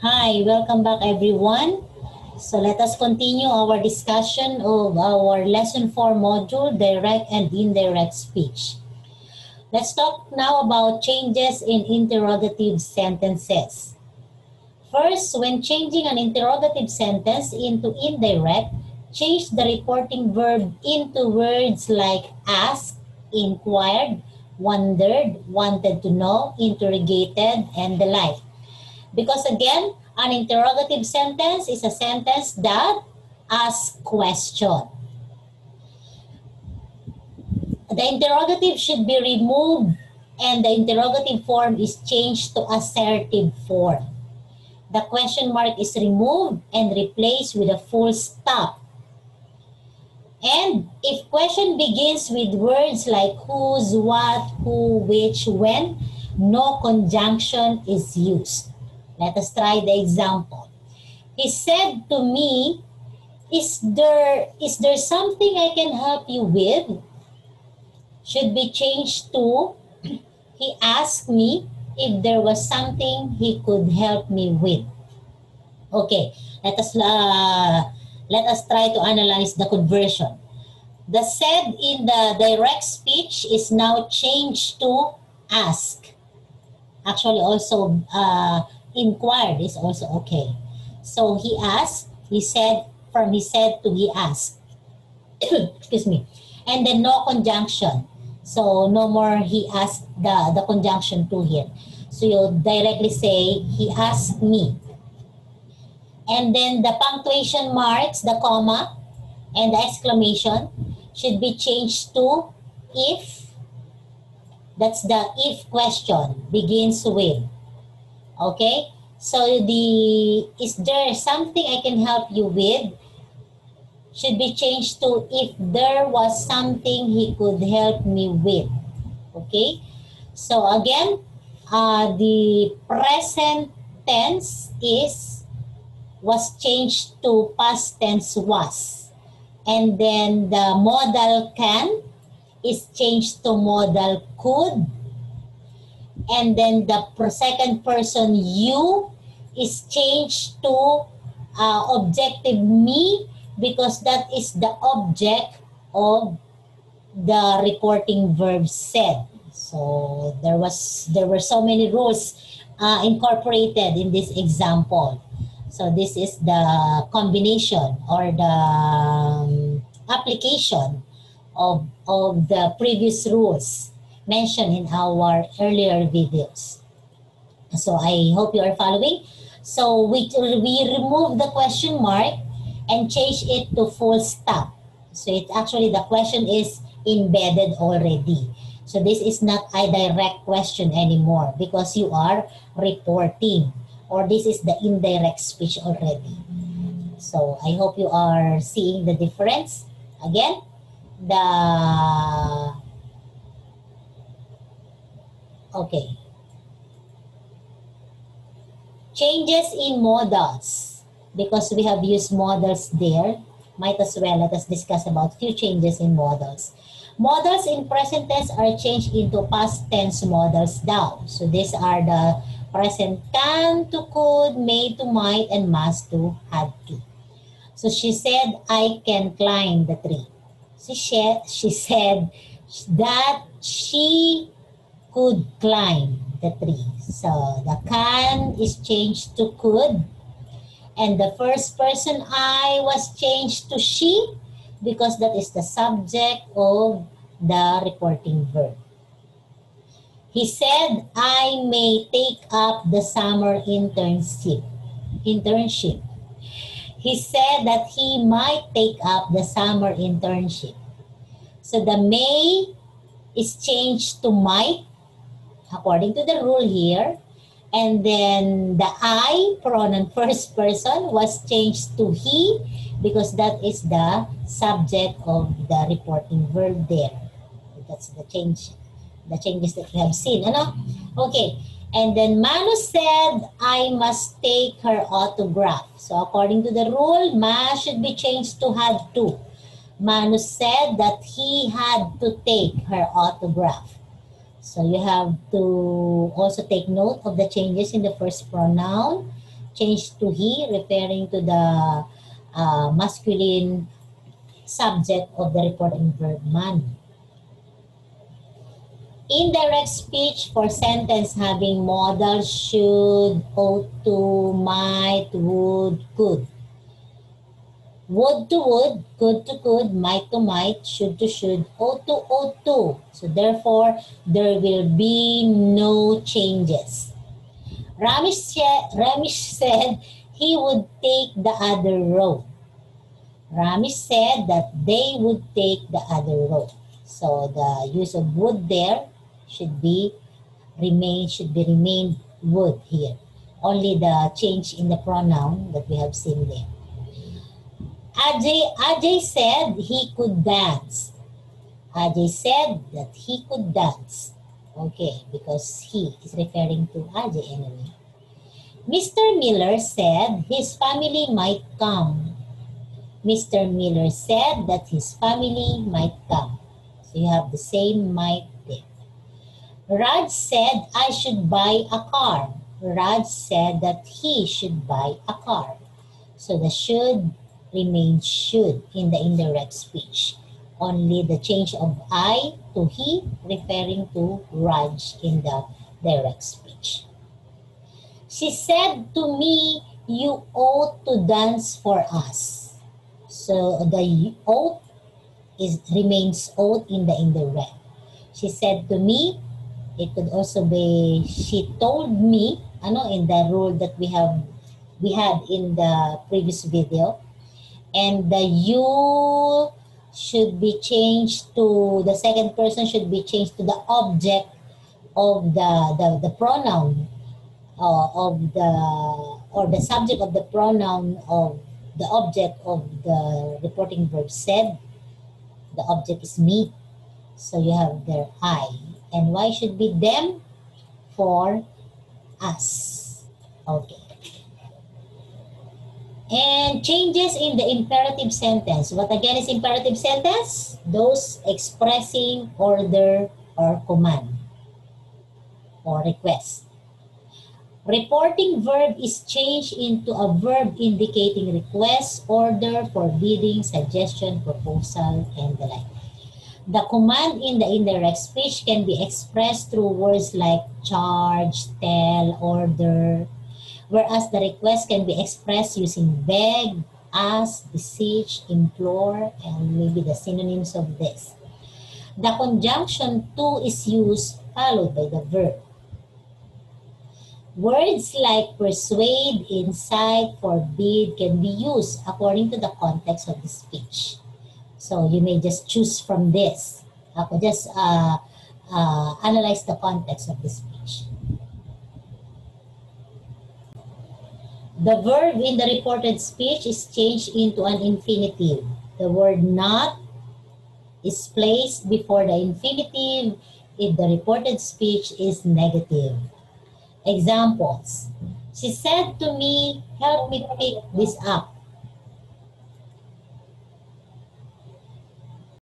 Hi, welcome back everyone. So let us continue our discussion of our lesson 4 module, direct and indirect speech. Let's talk now about changes in interrogative sentences. First, when changing an interrogative sentence into indirect, change the reporting verb into words like asked, inquired, wondered, wanted to know, interrogated, and the like. Because again, an interrogative sentence is a sentence that asks question. The interrogative should be removed and the interrogative form is changed to assertive form. The question mark is removed and replaced with a full stop. And if question begins with words like whose, what, who, which, when, no conjunction is used. Let us try the example. He said to me, is there something I can help you with? Should be changed to, he asked me if there was something he could help me with. Okay, let us try to analyze the conversion. The said in the direct speech is now changed to ask. Actually, also inquired is also okay. So he asked, he said, from he said to he asked. Excuse me. And then no conjunction. So no more he asked the conjunction to here. So you directly say, he asked me. And then the punctuation marks, the comma, and the exclamation should be changed to if. That's the if question, begins with. Okay? So the is there something I can help you with should be changed to if there was something he could help me with. Okay? So again, the present tense was changed to past tense was. And then the modal can is changed to modal could. And then the second person you is changed to objective me because that is the object of the reporting verb said. So there were so many rules incorporated in this example. So this is the combination or the application of the previous rules mentioned in our earlier videos. So I hope you are following. So we remove the question mark and change it to full stop. So it actually the question is embedded already. So this is not a direct question anymore because you are reporting, or this is the indirect speech already. So I hope you are seeing the difference. Again, okay. Changes in modals. Because we have used modals there, might as well let us discuss about few changes in modals. Modals in present tense are changed into past tense modals now. So these are the present can to could, may to might, and must to had to. So she said, I can climb the tree. She said that she could climb the tree. So the can is changed to could. And the first person I was changed to she because that is the subject of the reporting verb. He said, I may take up the summer internship. He said that he might take up the summer internship. So the may is changed to might according to the rule here. And then the I, pronoun first person, was changed to he because that is the subject of the reporting verb there. That's the changes that we have seen. Ano? Okay. And then Manu said, I must take her autograph. So according to the rule, Ma should be changed to had to. Manu said that he had to take her autograph. So you have to also take note of the changes in the first pronoun. changed to he, referring to the masculine subject of the reporting verb man. Indirect speech for sentence having modal should, ought to, might, would, could. Would to would, could to could, might to might, should to should, ought to. So therefore, there will be no changes. Ramesh said he would take the other road. Ramesh said that they would take the other road. So the use of would there should be remain would here. Only the change in the pronoun that we have seen there. Ajay said he could dance. Ajay said that he could dance. Okay, because he is referring to Ajay anyway. Mr. Miller said his family might come. Mr. Miller said that his family might come. So you have the same might there. Raj said I should buy a car. Raj said that he should buy a car. So the should remains should in the indirect speech. Only the change of I to he referring to Raj in the direct speech. She said to me, you ought to dance for us. So the ought remains ought in the indirect. She said to me, it could also be she told me, in the rule that we had in the previous video. And the you should be changed to, the second person should be changed to the object of the pronoun or the subject of the pronoun of the object of the reporting verb said. The object is me. So you have there I. And why should be them? For us. Okay. And changes in the imperative sentence. What again is imperative sentence? Those expressing order or command or request. Reporting verb is changed into a verb indicating request, order, forbidding, suggestion, proposal, and the like. The command in the indirect speech can be expressed through words like charge, tell, order, whereas the request can be expressed using beg, ask, beseech, implore, and maybe the synonyms of this. The conjunction to is used followed by the verb. Words like persuade, incite, forbid can be used according to the context of the speech. So you may just choose from this. Just analyze the context of the speech. The verb in the reported speech is changed into an infinitive. The word not is placed before the infinitive if the reported speech is negative. Examples. She said to me, help me pick this up.